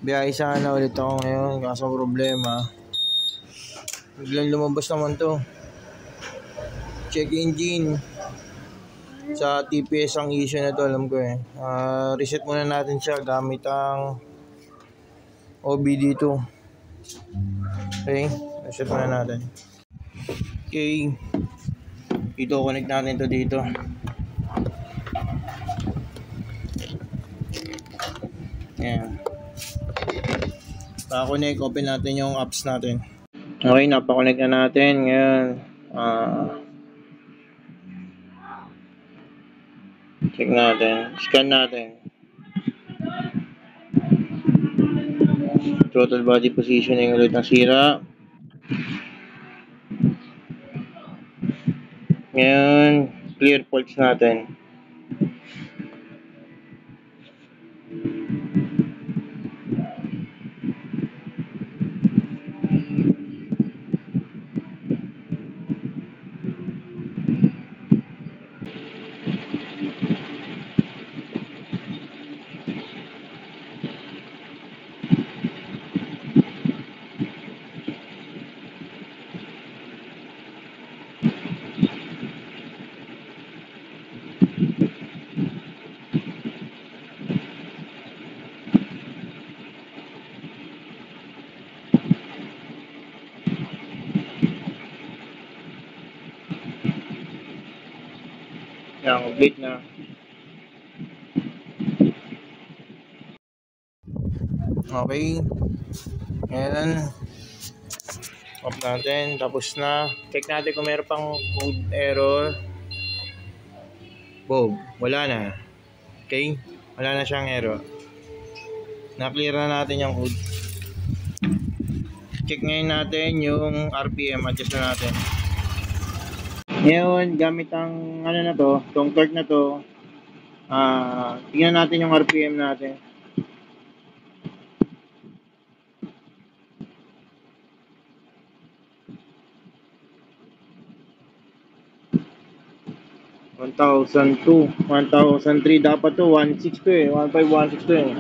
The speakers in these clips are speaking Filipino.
Biyahe sana ulit ako ngayon, kaso problema biglang lumabas naman to check engine. Sa TPS ang issue na to, alam ko eh. Reset muna natin siya gamit ang OBD2. Okay, reset muna natin. Okay, dito connect natin to dito. Ayan, pa-connect, open natin yung apps natin. Okay, napa-connect na natin. Ngayon check natin, scan natin. Throttle body positioning ulit ang sira. Ngayon, clear faults natin. Yan, complete na. Okay. Ngayon, off natin. Tapos na. Check natin kung meron pang code error. Boom. Wala na. Okay. Wala na siyang error. Na-clear na natin yung code. Check ngayon natin yung RPM. Adjust na natin. Ngayon, gamit ang ano na to, tong torque na to, tingnan natin yung RPM natin. (1,002), 1,003 dapat to, 1,600 to eh, 1,516 to eh.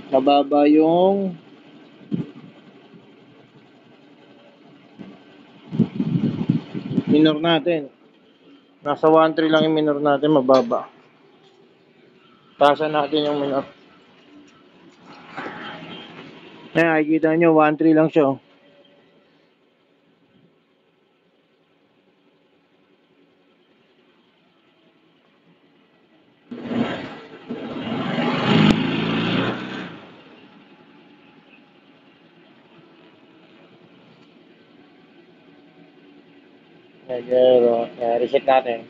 Mababa yung minor natin. Nasa 1,3 lang yung minor natin, mababa. Taasan natin yung minor. Ayan, nakikita nyo, 1,3 lang siya. Reset natin.